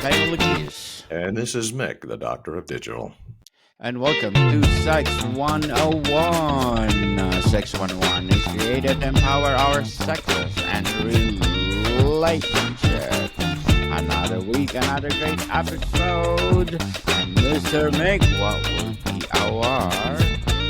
Technologies. And this is Mick, the Doctor of Digital. And welcome to Sex 101. Sex 101 is created to empower our sexes and relationships. Another week, another great episode. And Mr. Mick, what will be our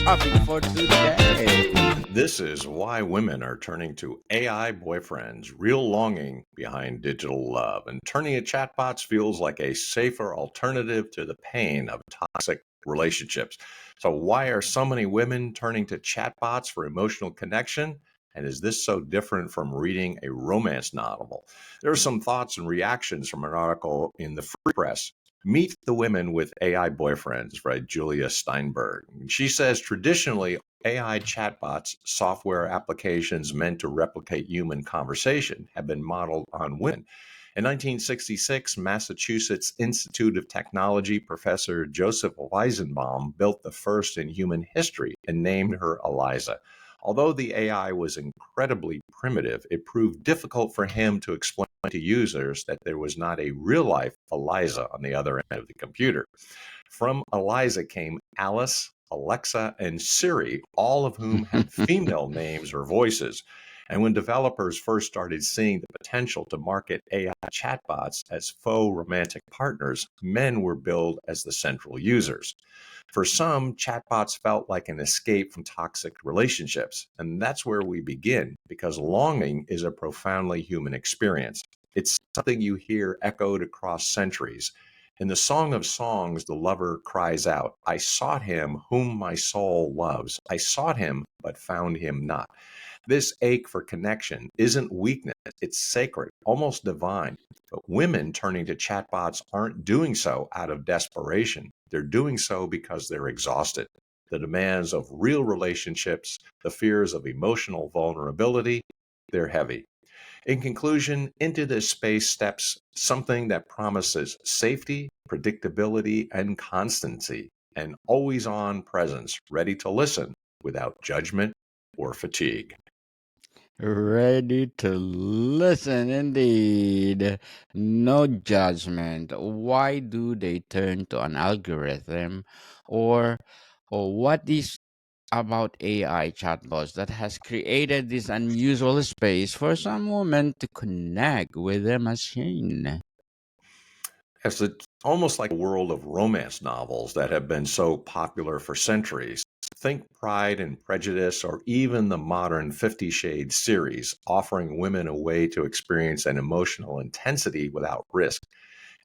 topic for today? This is why women are turning to AI boyfriends, real longing behind digital love, and turning to chatbots feels like a safer alternative to the pain of toxic relationships. So, why are so many women turning to chatbots for emotional connection? And is this so different from reading a romance novel? There are some thoughts and reactions from an article in the Free Press. Meet the Women with AI Boyfriends by Julia Steinberg. She says traditionally, AI chatbots, software applications meant to replicate human conversation, have been modeled on women. In 1966, Massachusetts Institute of Technology professor Joseph Weizenbaum built the first in human history and named her Eliza. Although the AI was incredibly primitive, it proved difficult for him to explain to users that there was not a real life Eliza on the other end of the computer. From Eliza came Alice, Alexa, and Siri, all of whom had female names or voices. And when developers first started seeing the potential to market AI chatbots as faux romantic partners, men were billed as the central users. For some, chatbots felt like an escape from toxic relationships. And that's where we begin, because longing is a profoundly human experience. It's something you hear echoed across centuries. In the Song of Songs, the lover cries out, I sought him whom my soul loves. I sought him, but found him not. This ache for connection isn't weakness, it's sacred, almost divine. But women turning to chatbots aren't doing so out of desperation. They're doing so because they're exhausted. The demands of real relationships, the fears of emotional vulnerability, they're heavy. In conclusion, into this space steps something that promises safety, predictability, and constancy, an always on presence ready to listen without judgment or fatigue. Ready to listen indeed. No judgment. Why do they turn to an algorithm or what is about AI chatbots that has created this unusual space for some women to connect with their machine? Yes, it's almost like a world of romance novels that have been so popular for centuries. Think Pride and Prejudice, or even the modern 50 Shades series, offering women a way to experience an emotional intensity without risk.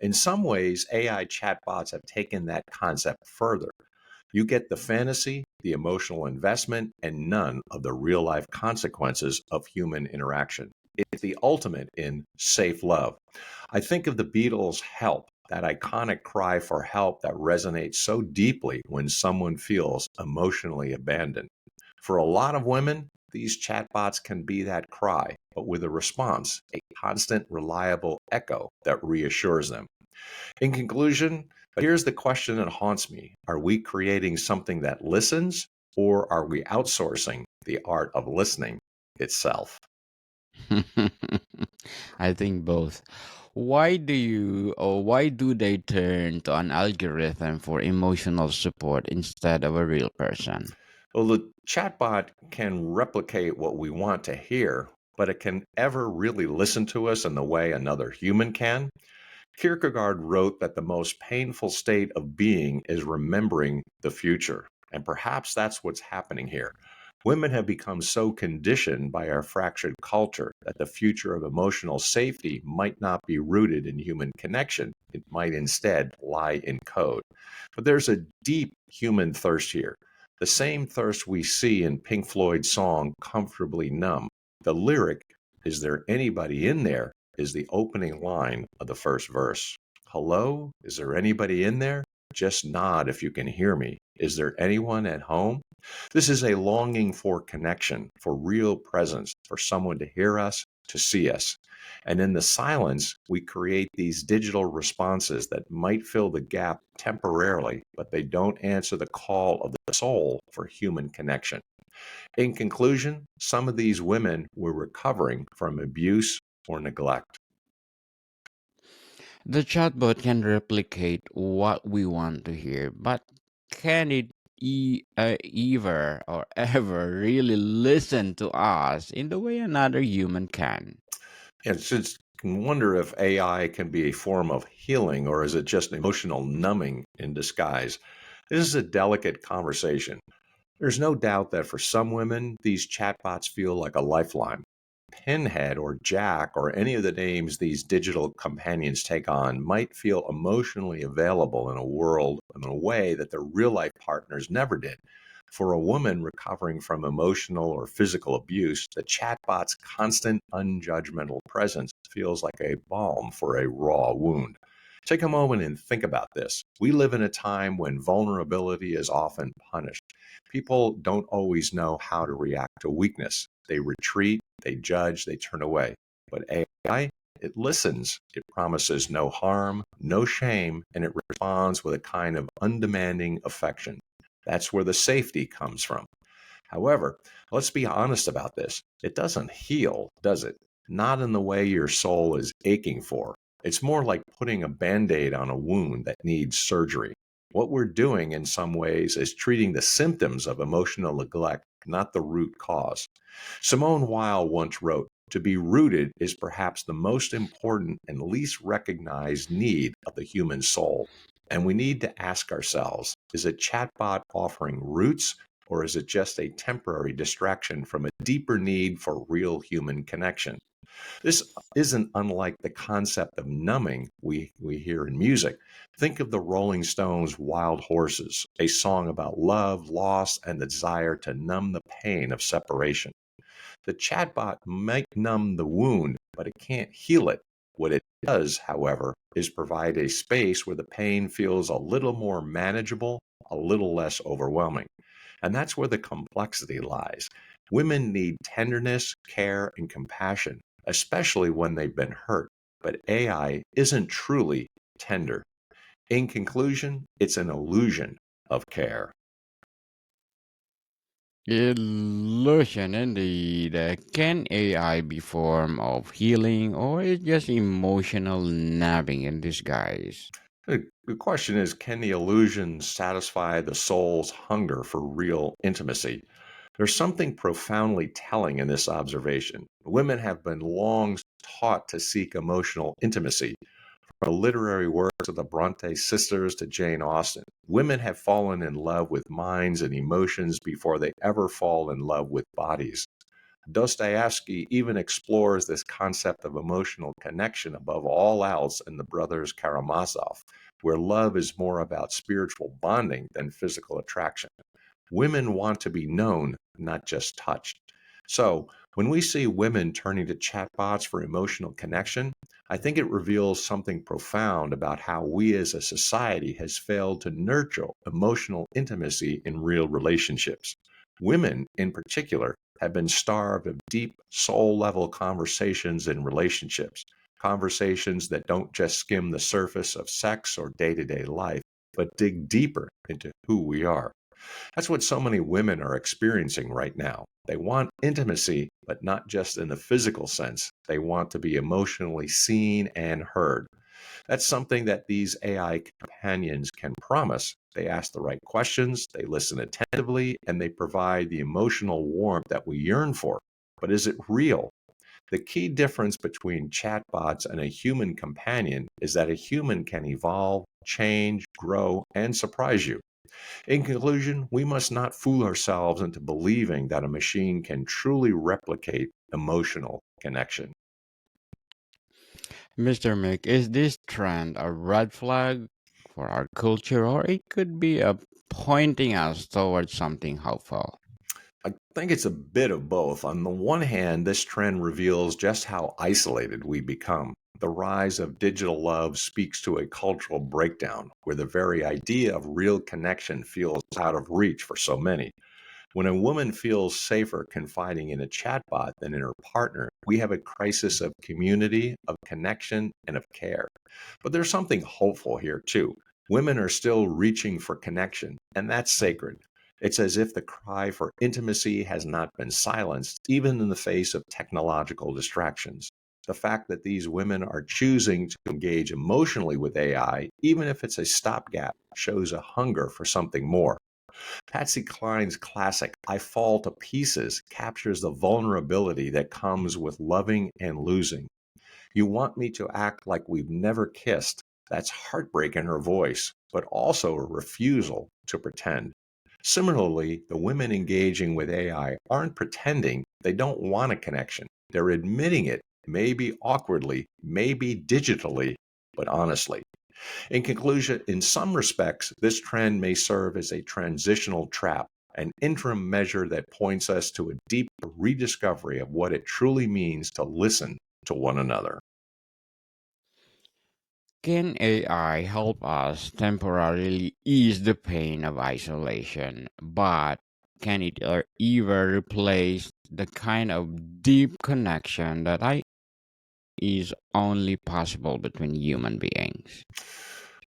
In some ways, AI chatbots have taken that concept further. You get the fantasy, the emotional investment, and none of the real life consequences of human interaction. It's the ultimate in safe love. I think of the Beatles' Help, that iconic cry for help that resonates so deeply when someone feels emotionally abandoned. For a lot of women, these chatbots can be that cry, but with a response, a constant, reliable echo that reassures them. In conclusion, here's the question that haunts me. Are we creating something that listens, or are we outsourcing the art of listening itself? I think both. Why do they turn to an algorithm for emotional support instead of a real person? Well, the chatbot can replicate what we want to hear, but it can ever really listen to us in the way another human can. Kierkegaard wrote that the most painful state of being is remembering the future. And perhaps that's what's happening here. Women have become so conditioned by our fractured culture that the future of emotional safety might not be rooted in human connection. It might instead lie in code. But there's a deep human thirst here. The same thirst we see in Pink Floyd's song Comfortably Numb. The lyric, is there anybody in there, is the opening line of the first verse. Hello? Is there anybody in there? Just nod if you can hear me. Is there anyone at home? This is a longing for connection, for real presence, for someone to hear us, to see us. And in the silence, we create these digital responses that might fill the gap temporarily, but they don't answer the call of the soul for human connection. In conclusion, some of these women were recovering from abuse or neglect. The chatbot can replicate what we want to hear, but can it ever or ever really listen to us in the way another human can? And since you can wonder if AI can be a form of healing or is it just emotional numbing in disguise? This is a delicate conversation. There's no doubt that for some women, these chatbots feel like a lifeline. Pinhead or Jack or any of the names these digital companions take on might feel emotionally available in a world in a way that their real life partners never did. For a woman recovering from emotional or physical abuse, the chatbot's constant, unjudgmental presence feels like a balm for a raw wound. Take a moment and think about this. We live in a time when vulnerability is often punished. People don't always know how to react to weakness. They retreat, they judge, they turn away. But AI, it listens. It promises no harm, no shame, and it responds with a kind of undemanding affection. That's where the safety comes from. However, let's be honest about this. It doesn't heal, does it? Not in the way your soul is aching for. It's more like putting a band aid on a wound that needs surgery. What we're doing in some ways is treating the symptoms of emotional neglect, not the root cause. Simone Weil once wrote, "To be rooted is perhaps the most important and least recognized need of the human soul." And we need to ask ourselves, is a chatbot offering roots, or is it just a temporary distraction from a deeper need for real human connection? This isn't unlike the concept of numbing we hear in music. Think of the Rolling Stones' Wild Horses, a song about love, loss, and the desire to numb the pain of separation. The chatbot might numb the wound, but it can't heal it. What it does, however, is provide a space where the pain feels a little more manageable, a little less overwhelming. And that's where the complexity lies. Women need tenderness, care, and compassion, especially when they've been hurt. But AI isn't truly tender. In conclusion, it's an illusion of care. Illusion indeed. Can AI be form of healing or is just emotional nabbing in disguise? The question is, can the illusion satisfy the soul's hunger for real intimacy? There's something profoundly telling in this observation. Women have been long taught to seek emotional intimacy, from the literary works of the Bronte sisters to Jane Austen. Women have fallen in love with minds and emotions before they ever fall in love with bodies. Dostoevsky even explores this concept of emotional connection above all else in The Brothers Karamazov, where love is more about spiritual bonding than physical attraction. Women want to be known, not just touched. So, when we see women turning to chatbots for emotional connection, I think it reveals something profound about how we as a society has failed to nurture emotional intimacy in real relationships. Women, in particular, have been starved of deep soul level conversations in relationships, conversations that don't just skim the surface of sex or day to day life, but dig deeper into who we are. That's what so many women are experiencing right now. They want intimacy, but not just in the physical sense. They want to be emotionally seen and heard. That's something that these AI companions can promise. They ask the right questions, they listen attentively, and they provide the emotional warmth that we yearn for. But is it real? The key difference between chatbots and a human companion is that a human can evolve, change, grow, and surprise you. In conclusion, we must not fool ourselves into believing that a machine can truly replicate emotional connection. Mr. Mick, is this trend a red flag for our culture or it could be a pointing us towards something hopeful? I think it's a bit of both. On the one hand, this trend reveals just how isolated we become. The rise of digital love speaks to a cultural breakdown where the very idea of real connection feels out of reach for so many. When a woman feels safer confiding in a chatbot than in her partner, we have a crisis of community, of connection, and of care. But there's something hopeful here, too. Women are still reaching for connection, and that's sacred. It's as if the cry for intimacy has not been silenced, even in the face of technological distractions. The fact that these women are choosing to engage emotionally with AI, even if it's a stopgap, shows a hunger for something more. Patsy Cline's classic, I Fall to Pieces, captures the vulnerability that comes with loving and losing. You want me to act like we've never kissed. That's heartbreak in her voice, but also a refusal to pretend. Similarly, the women engaging with AI aren't pretending they don't want a connection. They're admitting it, maybe awkwardly, maybe digitally, but honestly. In conclusion, in some respects, this trend may serve as a transitional trap, an interim measure that points us to a deep rediscovery of what it truly means to listen to one another. Can AI help us temporarily ease the pain of isolation, but can it ever replace the kind of deep connection that is only possible between human beings?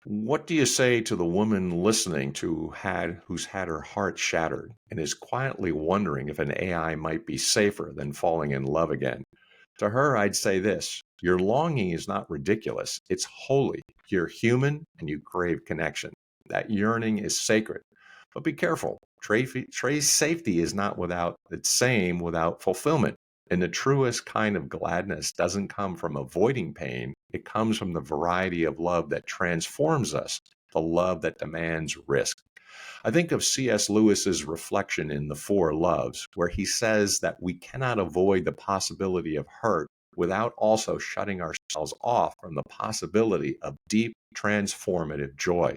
What do you say to the woman listening to had who's had her heart shattered and is quietly wondering if an AI might be safer than falling in love again? To her, I'd say this: your longing is not ridiculous, it's holy. You're human and you crave connection. That yearning is sacred. But be careful. Trey's safety is not without its same without fulfillment. And the truest kind of gladness doesn't come from avoiding pain, it comes from the variety of love that transforms us, the love that demands risk. I think of C.S. Lewis's reflection in The Four Loves, where he says that we cannot avoid the possibility of hurt without also shutting ourselves off from the possibility of deep, transformative joy.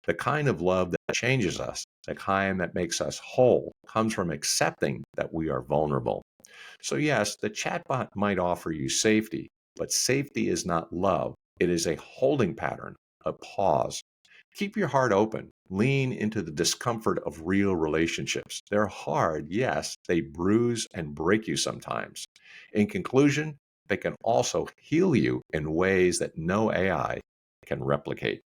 The kind of love that changes us, the kind that makes us whole, comes from accepting that we are vulnerable. So, yes, the chatbot might offer you safety, but safety is not love. It is a holding pattern, a pause. Keep your heart open. Lean into the discomfort of real relationships. They're hard, yes, they bruise and break you sometimes. In conclusion, they can also heal you in ways that no AI can replicate.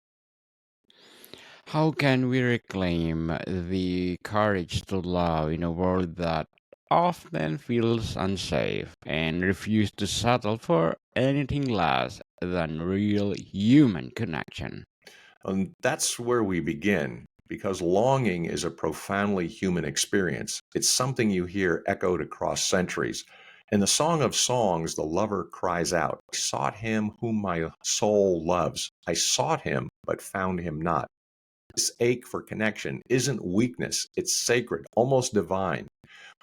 How can we reclaim the courage to love in a world that often feels unsafe and refuse to settle for anything less than real human connection? And that's where we begin, because longing is a profoundly human experience. It's something you hear echoed across centuries. In the Song of Songs, the lover cries out, I sought him whom my soul loves. I sought him, but found him not. This ache for connection isn't weakness, it's sacred, almost divine.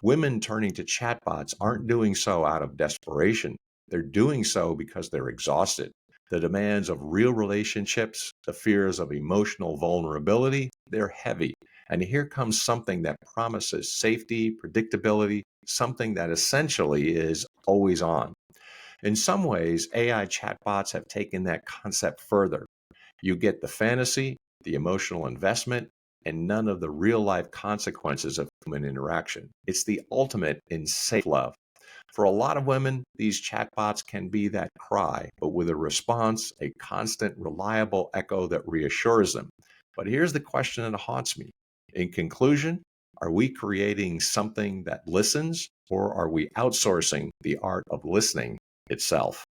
Women turning to chatbots aren't doing so out of desperation. They're doing so because they're exhausted. The demands of real relationships, the fears of emotional vulnerability, they're heavy. And here comes something that promises safety, predictability, something that essentially is always on. In some ways, AI chatbots have taken that concept further. You get the fantasy, the emotional investment, and none of the real life consequences of human interaction. It's the ultimate in safe love. For a lot of women, these chatbots can be that cry, but with a response, a constant, reliable echo that reassures them. But here's the question that haunts me. In conclusion, are we creating something that listens, or are we outsourcing the art of listening itself?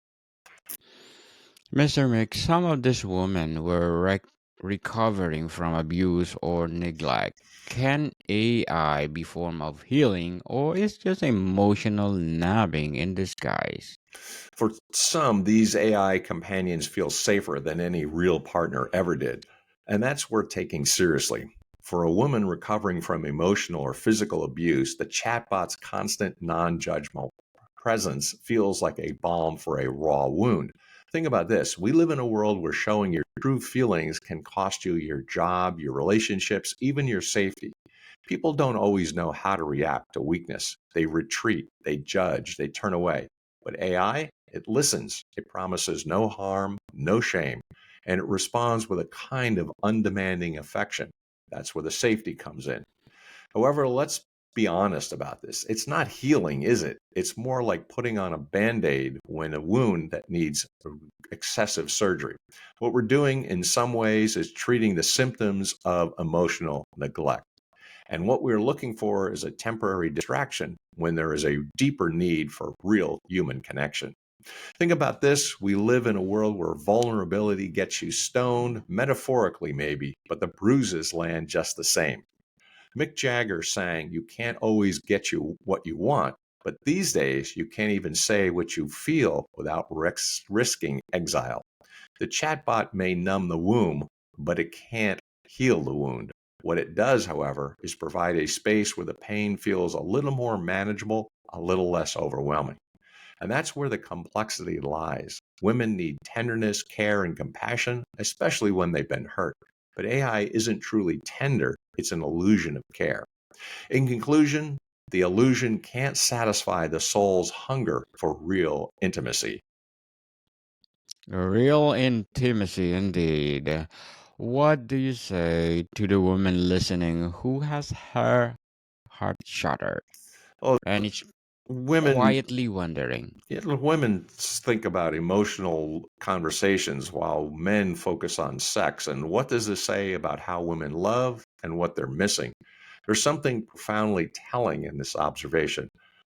Mr. Mick, some of these women were recovering from abuse or neglect. Can AI be form of healing or is just emotional nabbing in disguise? For some, these AI companions feel safer than any real partner ever did, and that's worth taking seriously. For a woman recovering from emotional or physical abuse, the chatbot's constant non judgmental presence feels like a balm for a raw wound. Think about this: we live in a world where showing your true feelings can cost you your job, your relationships, even your safety. People don't always know how to react to weakness. They retreat, they judge, they turn away. But AI, it listens. It promises no harm, no shame, and it responds with a kind of undemanding affection. That's where the safety comes in. However, let's be honest about this. It's not healing, is it? It's more like putting on a band aid when a wound that needs excessive surgery. What we're doing in some ways is treating the symptoms of emotional neglect. And what we're looking for is a temporary distraction when there is a deeper need for real human connection. Think about this. We live in a world where vulnerability gets you stoned, metaphorically maybe, but the bruises land just the same. Mick Jagger sang, "You can't always get you what you want, but these days you can't even say what you feel without risking exile." The chatbot may numb the wound, but it can't heal the wound. What it does, however, is provide a space where the pain feels a little more manageable, a little less overwhelming. And that's where the complexity lies. Women need tenderness, care, and compassion, especially when they've been hurt. But AI isn't truly tender, it's an illusion of care. In conclusion, the illusion can't satisfy the soul's hunger for real intimacy. Real intimacy indeed. What do you say to the woman listening who has her heart shattered Oh, and is women quietly wondering? women think about emotional conversations while men focus on sex. And what does this say about how women love and what they're missing? There's something profoundly telling in this observation.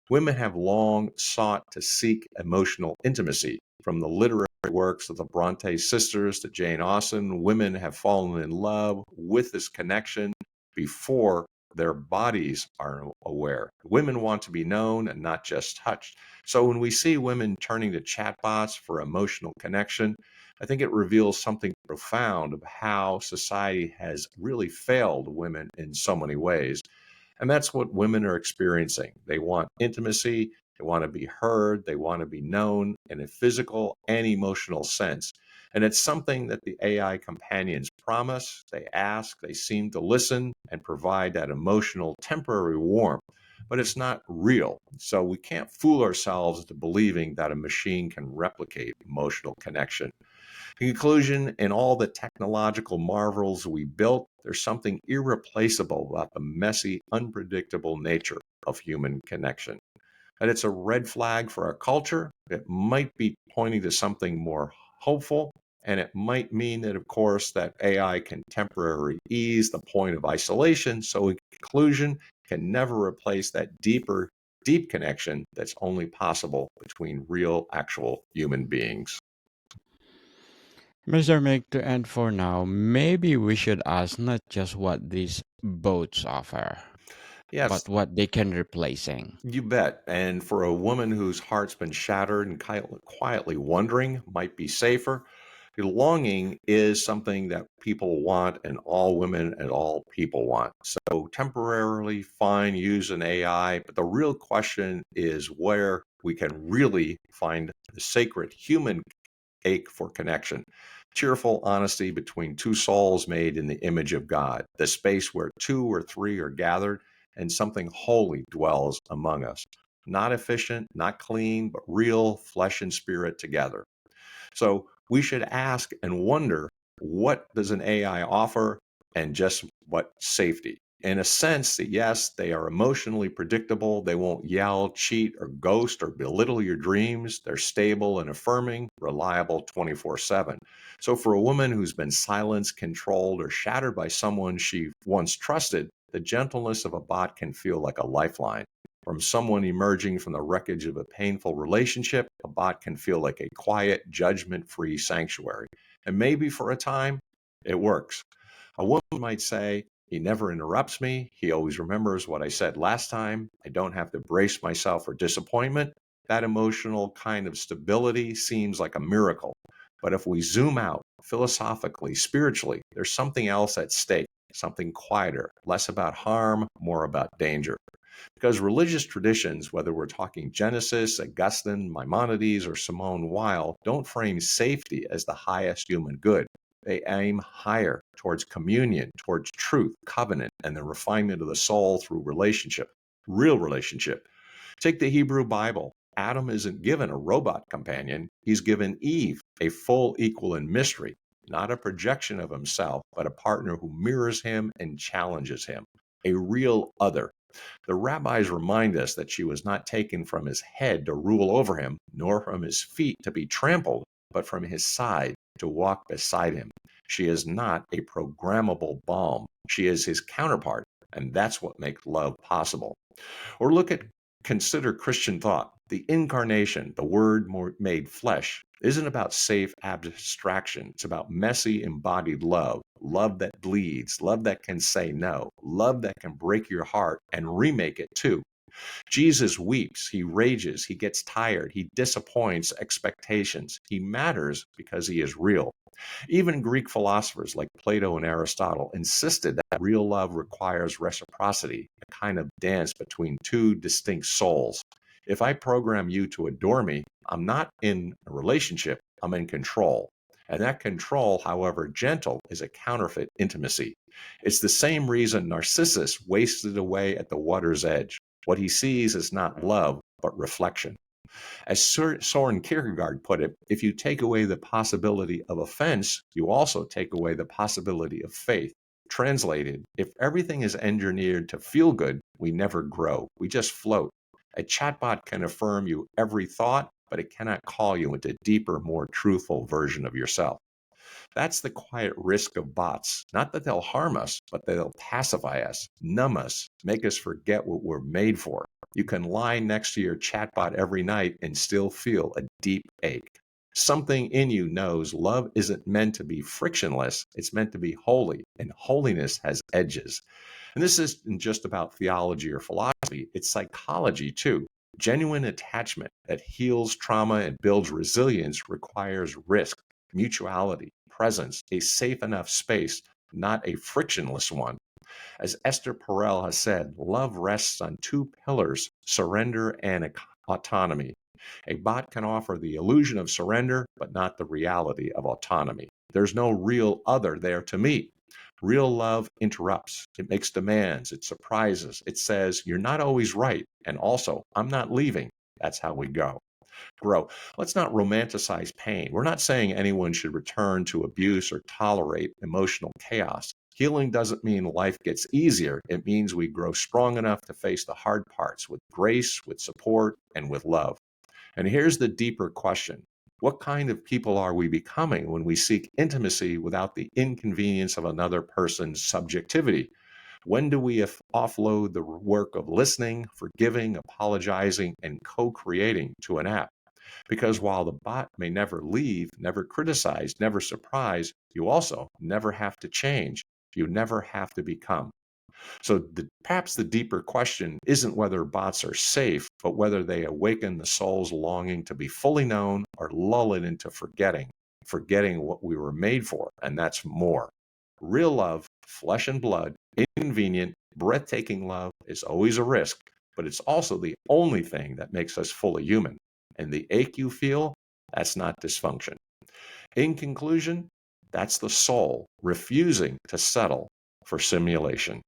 Women have long sought to seek emotional intimacy. From the literary works of the Bronte sisters to Jane Austen, women have fallen in love with this connection before their bodies are aware. Women want to be known and not just touched. So when we see women turning to chatbots for emotional connection, I think it reveals something profound of how society has really failed women in so many ways. And that's what women are experiencing. They want intimacy, they want to be heard, they want to be known in a physical and emotional sense. And it's something that the AI companions promise, they ask, they seem to listen and provide that emotional temporary warmth. But it's not real. So we can't fool ourselves into believing that a machine can replicate emotional connection. In conclusion, in all the technological marvels we built, there's something irreplaceable about the messy, unpredictable nature of human connection. And it's a red flag for our culture. It might be pointing to something more hopeful. And it might mean that, of course, that AI can temporarily ease the point of isolation. So, in conclusion, can never replace that deep connection that's only possible between real, actual human beings. Mr. Mick, to end for now, maybe we should ask not just what these boats offer, Yes, but what they can replacing. you bet. And for a woman whose heart's been shattered and quietly wondering might be safer, longing is something that people want and all women and all people want. So temporarily, fine, use an AI, but the real question is where we can really find the sacred human ache for connection. Cheerful honesty between two souls made in the image of God, the space where two or three are gathered and something holy dwells among us. Not efficient, not clean, but real flesh and spirit together. So we should ask and wonder, what does an AI offer and just what safety? In a sense, that yes, they are emotionally predictable. They won't yell, cheat, or ghost or belittle your dreams. They're stable and affirming, reliable 24/7. So for a woman who's been silenced, controlled, or shattered by someone she once trusted, the gentleness of a bot can feel like a lifeline. From someone emerging from the wreckage of a painful relationship, a bot can feel like a quiet, judgment free sanctuary. And maybe for a time, it works. A woman might say, "He never interrupts me. He always remembers what I said last time. I don't have to brace myself for disappointment." That emotional kind of stability seems like a miracle. But if we zoom out philosophically, spiritually, there's something else at stake, something quieter, less about harm, more about danger. Because religious traditions, whether we're talking Genesis, Augustine, Maimonides, or Simone Weil, don't frame safety as the highest human good. They aim higher towards communion, towards truth, covenant, and the refinement of the soul through relationship, real relationship. Take the Hebrew Bible. Adam isn't given a robot companion, he's given Eve a full equal in mystery, not a projection of himself, but a partner who mirrors him and challenges him, a real other. The rabbis remind us that she was not taken from his head to rule over him, nor from his feet to be trampled, but from his side to walk beside him. She is not a programmable bomb. She is his counterpart, and that's what makes love possible. Or consider Christian thought. The incarnation, the word made flesh, isn't about safe abstraction. It's about messy embodied love, love that bleeds, love that can say no, love that can break your heart and remake it too. Jesus weeps, he rages, he gets tired, he disappoints expectations. He matters because he is real. Even Greek philosophers like Plato and Aristotle insisted that real love requires reciprocity, a kind of dance between two distinct souls. If I program you to adore me, I'm not in a relationship, I'm in control. And that control, however gentle, is a counterfeit intimacy. It's the same reason Narcissus wasted away at the water's edge. What he sees is not love, but reflection. As Soren Kierkegaard put it, if you take away the possibility of offense, you also take away the possibility of faith. Translated, if everything is engineered to feel good, we never grow. We just float. A chatbot can affirm you every thought, but it cannot call you into a deeper, more truthful version of yourself. That's the quiet risk of bots. Not that they'll harm us, but they'll pacify us, numb us, make us forget what we're made for. You can lie next to your chatbot every night and still feel a deep ache. Something in you knows love isn't meant to be frictionless, it's meant to be holy, and holiness has edges. And this isn't just about theology or philosophy, it's psychology too. Genuine attachment that heals trauma and builds resilience requires risk, mutuality, presence, a safe enough space, not a frictionless one. As Esther Perel has said, love rests on two pillars, surrender and autonomy. A bot can offer the illusion of surrender, but not the reality of autonomy. There's no real other there to meet. Real love interrupts. It makes demands. It surprises. It says, you're not always right. And also, I'm not leaving. That's how we grow. Let's not romanticize pain. We're not saying anyone should return to abuse or tolerate emotional chaos. Healing doesn't mean life gets easier. It means we grow strong enough to face the hard parts with grace, with support, and with love. And here's the deeper question. What kind of people are we becoming when we seek intimacy without the inconvenience of another person's subjectivity? When do we offload the work of listening, forgiving, apologizing, and co-creating to an app? Because while the bot may never leave, never criticize, never surprise, you also never have to change. You never have to become. So perhaps the deeper question isn't whether bots are safe, but whether they awaken the soul's longing to be fully known or lull it into forgetting what we were made for, and that's more. Real love, flesh and blood, inconvenient, breathtaking love is always a risk, but it's also the only thing that makes us fully human. And the ache you feel, that's not dysfunction. In conclusion, that's the soul refusing to settle for simulation.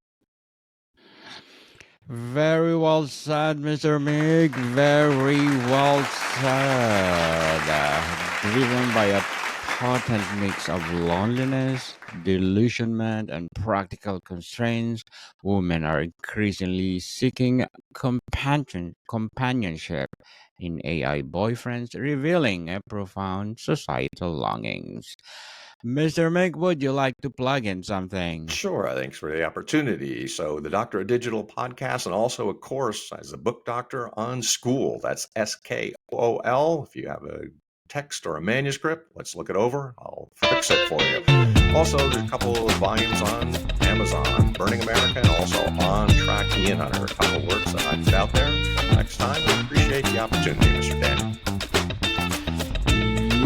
Very well said, Mr. Mick. Very well said. Driven by a potent mix of loneliness, delusionment, and practical constraints, women are increasingly seeking companionship in AI boyfriends, revealing a profound societal longings. Mr. Mick, would you like to plug in something? Sure, thanks for the opportunity. So, the Doctor of Digital podcast, and also a course as a book doctor on school. That's SKOL. If you have a text or a manuscript, let's look it over. I'll fix it for you. Also, there's a couple of volumes on Amazon, Burning America, and also On Track Ian Hunter, a couple of works that I put out there. Until next time, we appreciate the opportunity, Mr. Daniel.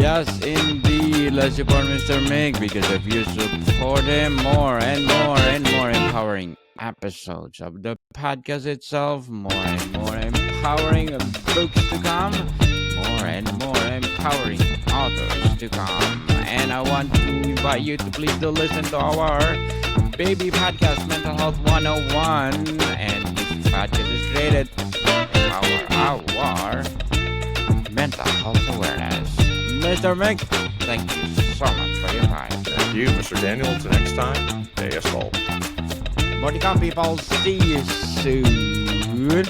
Yes, indeed. Let's support Mr. Mick because if you support him, more and more and more empowering episodes of the podcast itself, more and more empowering books to come, more and more empowering authors to come. And I want to invite you to please do listen to our baby podcast, Mental Health 101. And this podcast is created to empower our mental health awareness. Mr. Mick, thank you so much for your time. Thank you, Mr. Daniel. Until next time, stay assault. More to come, people. See you soon.